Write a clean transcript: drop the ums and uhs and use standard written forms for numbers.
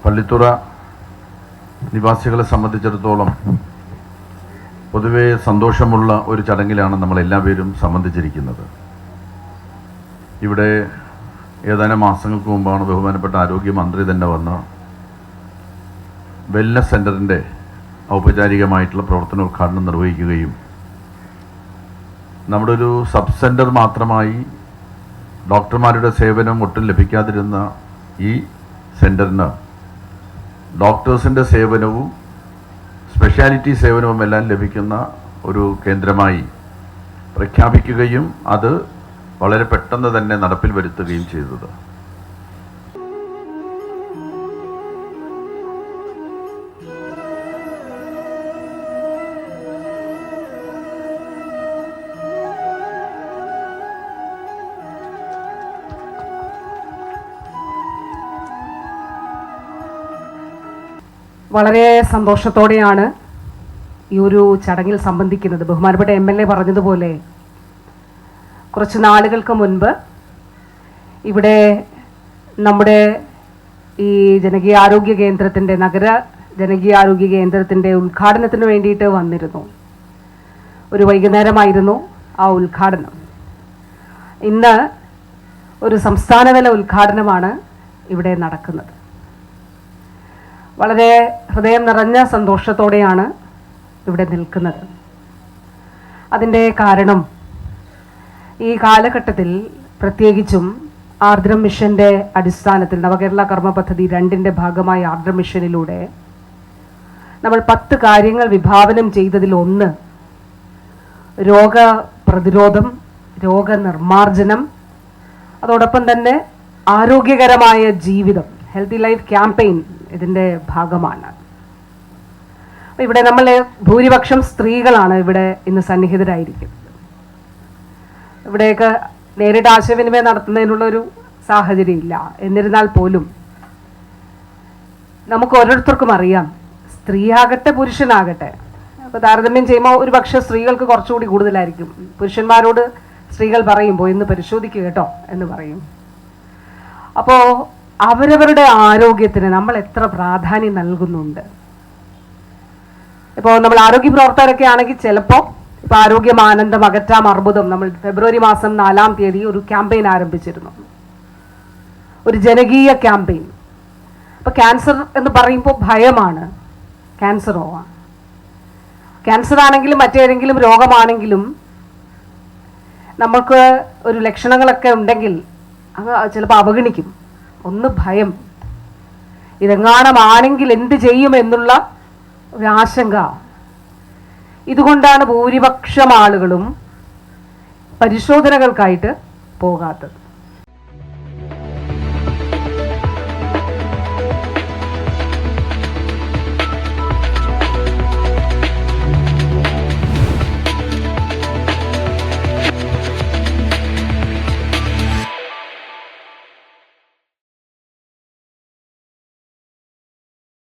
പള്ളിത്തുറ നിവാസികളെ സംബന്ധിച്ചിടത്തോളം പൊതുവെ സന്തോഷമുള്ള ഒരു ചടങ്ങിലാണ് നമ്മളെല്ലാവരും സംബന്ധിച്ചിരിക്കുന്നത്. ഇവിടെ ഏതാനും മാസങ്ങൾക്ക് മുമ്പാണ് ബഹുമാനപ്പെട്ട ആരോഗ്യമന്ത്രി തന്നെ വന്ന് വെൽനസ് സെൻ്ററിൻ്റെ ഔപചാരികമായിട്ടുള്ള പ്രവർത്തനോദ്ഘാടനം നിർവഹിക്കുകയും നമ്മുടെ ഒരു സബ് സെൻ്റർ മാത്രമായി ഡോക്ടർമാരുടെ സേവനം ഒട്ടും ലഭിക്കാതിരുന്ന ഈ സെൻ്ററിന് ഡോക്ടേഴ്സിൻ്റെ സേവനവും സ്പെഷ്യാലിറ്റി സേവനവും എല്ലാം ലഭിക്കുന്ന ഒരു കേന്ദ്രമായി പ്രഖ്യാപിക്കുകയും അത് വളരെ പെട്ടെന്ന് തന്നെ നടപ്പിൽ വരുത്തുകയും ചെയ്തത്. വളരെ സന്തോഷത്തോടെയാണ് ഈ ഒരു ചടങ്ങിൽ സംബന്ധിക്കുന്നത്. ബഹുമാനപ്പെട്ട MLA പറഞ്ഞതുപോലെ കുറച്ച് നാളുകൾക്ക് മുൻപ് ഇവിടെ നമ്മുടെ ഈ ജനകീയ ആരോഗ്യ കേന്ദ്രത്തിൻ്റെ നഗര ജനകീയ ആരോഗ്യ കേന്ദ്രത്തിൻ്റെ ഉദ്ഘാടനത്തിന് വേണ്ടിയിട്ട് വന്നിരുന്നു. ഒരു വൈകുന്നേരമായിരുന്നു ആ ഉദ്ഘാടനം. ഇന്ന് ഒരു സംസ്ഥാനതല ഉദ്ഘാടനമാണ് ഇവിടെ നടക്കുന്നത്. വളരെ ഹൃദയം നിറഞ്ഞ സന്തോഷത്തോടെയാണ് ഇവിടെ നിൽക്കുന്നത്. അതിൻ്റെ കാരണം ഈ കാലഘട്ടത്തിൽ പ്രത്യേകിച്ചും ആർദ്രം മിഷൻ്റെ അടിസ്ഥാനത്തിൽ നവകേരള കർമ്മ പദ്ധതി 2ൻ്റെ ഭാഗമായ ആർദ്രം മിഷനിലൂടെ നമ്മൾ 10 കാര്യങ്ങൾ വിഭാവനം ചെയ്തതിൽ ഒന്ന് രോഗപ്രതിരോധം, രോഗനിർമ്മാർജ്ജനം, അതോടൊപ്പം തന്നെ ആരോഗ്യകരമായ ജീവിതം, ഹെൽത്തി ലൈഫ് ക്യാമ്പയിൻ ഇതിൻ്റെ ഭാഗമാണ്. ഇവിടെ നമ്മൾ ഭൂരിപക്ഷം സ്ത്രീകളാണ് ഇവിടെ ഇന്ന് സന്നിഹിതരായിരിക്കുന്നത്. ഇവിടെയൊക്കെ നേരിട്ട് ആശയവിനിമയം നടത്തുന്നതിനുള്ളൊരു സാഹചര്യം ഇല്ല. എന്നിരുന്നാൽ പോലും നമുക്ക് ഓരോരുത്തർക്കും അറിയാം, സ്ത്രീയാകട്ടെ പുരുഷനാകട്ടെ, അപ്പോൾ താരതമ്യം ചെയ്യുമ്പോൾ ഒരു പക്ഷേ സ്ത്രീകൾക്ക് കുറച്ചുകൂടി കൂടുതലായിരിക്കും. പുരുഷന്മാരോട് സ്ത്രീകൾ പറയുമ്പോൾ ഇന്ന് പരിശോധിക്കുക കേട്ടോ എന്ന് പറയും. അപ്പോൾ അവരവരുടെ ആരോഗ്യത്തിന് നമ്മൾ എത്ര പ്രാധാന്യം നൽകുന്നുണ്ട്. ഇപ്പോൾ നമ്മൾ ആരോഗ്യ പ്രവർത്തകരൊക്കെ ആണെങ്കിൽ ചിലപ്പോൾ ഇപ്പോൾ ആരോഗ്യം ആനന്ദം അകറ്റാം അർബുദം, നമ്മൾ ഫെബ്രുവരി മാസം 4-ാം തീയതി ഒരു ക്യാമ്പയിൻ ആരംഭിച്ചിരുന്നു, ഒരു ജനകീയ ക്യാമ്പയിൻ. അപ്പോൾ ക്യാൻസർ എന്ന് പറയുമ്പോൾ ഭയമാണ്. ക്യാൻസറോ, ക്യാൻസർ ആണെങ്കിലും മറ്റേതെങ്കിലും രോഗമാണെങ്കിലും നമുക്ക് ഒരു ലക്ഷണങ്ങളൊക്കെ ഉണ്ടെങ്കിൽ അത് ചിലപ്പോൾ അവഗണിക്കും. ഒന്ന് ഭയം, ഇതെങ്ങാണമാണെങ്കിൽ എന്ത് ചെയ്യും എന്നുള്ള ഒരു ആശങ്ക. ഇതുകൊണ്ടാണ് ഭൂരിപക്ഷം ആളുകളും പരിശോധനകൾക്കായിട്ട് പോകാത്തത്.